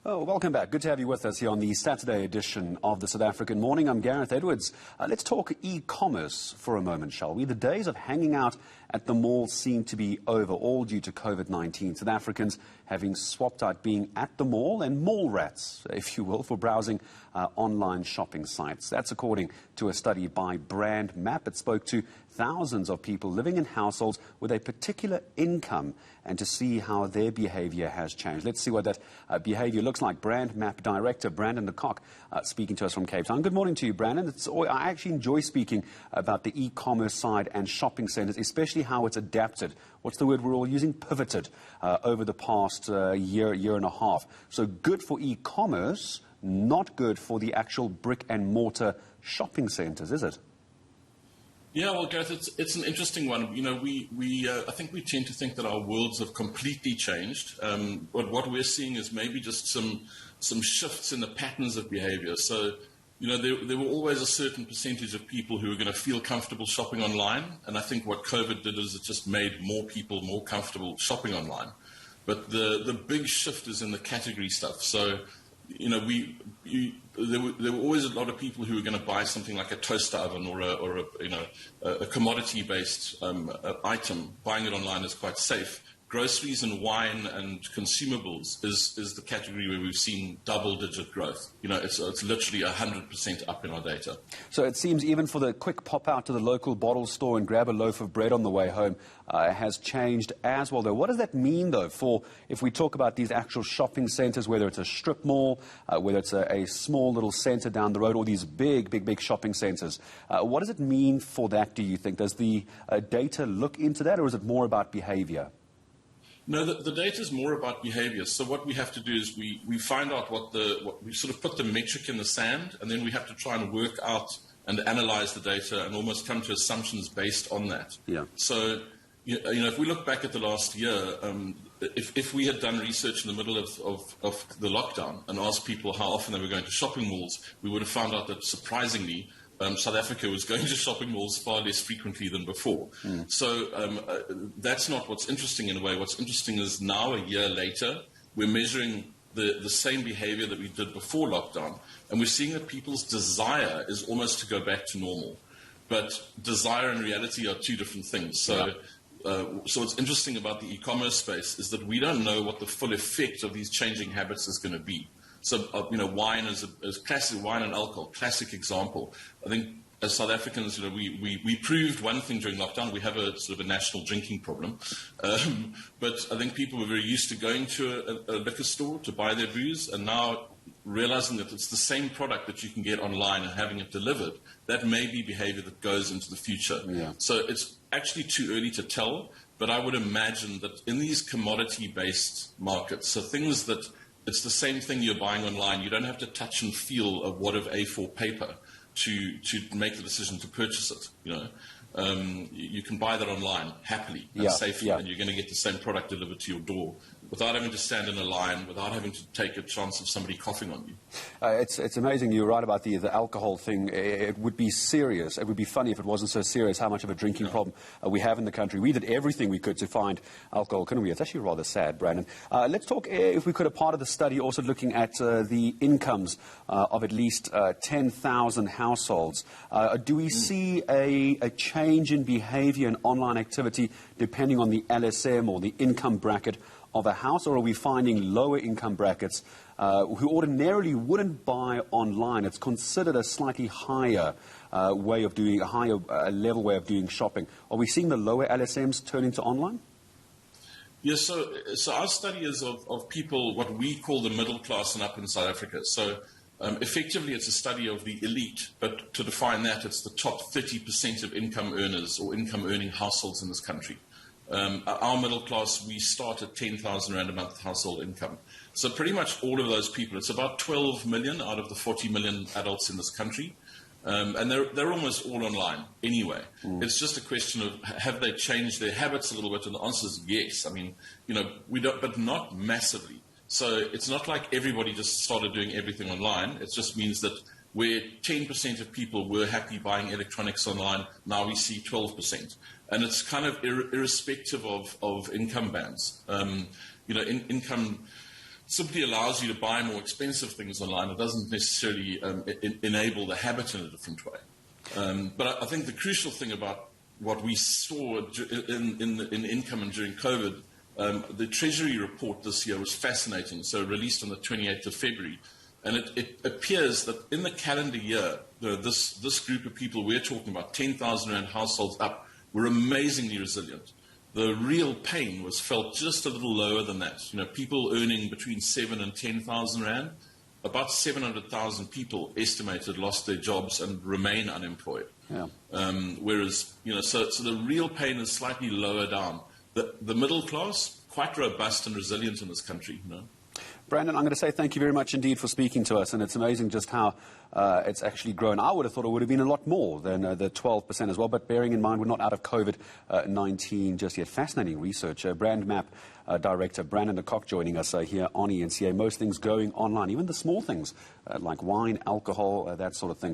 Oh, welcome back. Good to have you with us here on the Saturday edition of the South African Morning. I'm Gareth Edwards. Let's talk e-commerce for a moment, shall we? The days of hanging out at the mall seem to be over, all due to COVID-19. South Africans having swapped out being at the mall and mall rats, if you will, for browsing online shopping sites. That's according to a study by Brand Mapp. It spoke to thousands of people living in households with a particular income and to see how their behaviour has changed. Let's see what that behaviour looks like. Brand Mapp Director Brandon Kock speaking to us from Cape Town. Good morning to you, Brandon. I actually enjoy speaking about the e-commerce side and shopping centres, especially how it's adapted. What's the word we're all using? Pivoted over the past year and a half. So good for e-commerce, not good for the actual brick and mortar shopping centres, is it? Yeah, well, Gareth, it's an interesting one. You know, I think we tend to think that our worlds have completely changed. But what we're seeing is maybe just some shifts in the patterns of behaviour. So, you know, there were always a certain percentage of people who were going to feel comfortable shopping online. And I think what COVID did is it just made more people more comfortable shopping online. But the big shift is in the category stuff. So, you know, there were always a lot of people who were going to buy something like a toaster oven or a commodity-based item. Buying it online is quite safe. Groceries and wine and consumables is the category where we've seen double-digit growth. You know, it's literally 100% up in our data. So it seems even for the quick pop out to the local bottle store and grab a loaf of bread on the way home has changed as well, though. What does that mean, though, for if we talk about these actual shopping centres, whether it's a strip mall, whether it's a small little centre down the road, or these big shopping centres? What does it mean for that, do you think? Does the data look into that, or is it more about behaviour? No, the data is more about behaviour. So what we have to do is we find out what we sort of put the metric in the sand, and then we have to try and work out and analyse the data and almost come to assumptions based on that. Yeah. So, you know, if we look back at the last year, if we had done research in the middle of the lockdown and asked people how often they were going to shopping malls, we would have found out that surprisingly, South Africa was going to shopping malls far less frequently than before. So that's not what's interesting in a way. What's interesting is now, a year later, we're measuring the same behaviour that we did before lockdown, and we're seeing that people's desire is almost to go back to normal. But desire and reality are two different things. So, so what's interesting about the e-commerce space is that we don't know what the full effect of these changing habits is going to be. So, you know, wine is classic, wine and alcohol, classic example. I think as South Africans, you know, we proved one thing during lockdown. We have a sort of a national drinking problem. But I think people were very used to going to a liquor store to buy their booze, and now realizing that it's the same product that you can get online and having it delivered, that may be behavior that goes into the future. Yeah. So it's actually too early to tell, but I would imagine that in these commodity-based markets, so things that it's the same thing you're buying online. You don't have to touch and feel a wad of A4 paper to make the decision to purchase it. You know, you can buy that online happily and safely, and you're going to get the same product delivered to your door without having to stand in a line, without having to take a chance of somebody coughing on you. It's amazing. You're right about the alcohol thing. It would be serious. It would be funny if it wasn't so serious how much of a drinking problem we have in the country. We did everything we could to find alcohol, couldn't we? It's actually rather sad, Brandon. Let's talk, if we could, a part of the study also looking at the incomes of at least 10,000 households. Do we see a change in behaviour and online activity depending on the LSM or the income bracket of a house, or are we finding lower income brackets who ordinarily wouldn't buy online? It's considered a slightly higher way of doing, a higher level way of doing shopping. Are we seeing the lower LSMs turn into online? Yes, so our study is of people, what we call the middle class and up in South Africa. So effectively it's a study of the elite, but to define that, it's the top 30% of income earners or income earning households in this country. Our middle class, we start at 10,000 Rand a month household income. So pretty much all of those people, it's about 12 million out of the 40 million adults in this country. And they're almost all online anyway. It's just a question of, have they changed their habits a little bit? And the answer is yes. I mean, you know, we don't, but not massively. So it's not like everybody just started doing everything online. It just means that where 10% of people were happy buying electronics online, now we see 12%. And it's kind of irrespective of income bands. You know, income simply allows you to buy more expensive things online. It doesn't necessarily enable the habit in a different way. But I think the crucial thing about what we saw in income and during COVID, the Treasury report this year was fascinating. So released on the 28th of February. And it appears that in the calendar year, this group of people we're talking about, 10,000 Rand households up, were amazingly resilient. The real pain was felt just a little lower than that. You know, people earning between 7 and 10,000 Rand, about 700,000 people estimated lost their jobs and remain unemployed. Yeah. Whereas, you know, so the real pain is slightly lower down. The middle class, quite robust and resilient in this country, you know. Brandon, I'm going to say thank you very much indeed for speaking to us, and it's amazing just how it's actually grown. I would have thought it would have been a lot more than the 12% as well, but bearing in mind we're not out of COVID-19 just yet. Fascinating research. Brand Mapp Director Brandon Kock joining us here on eNCA. Most things going online, even the small things like wine, alcohol, that sort of thing.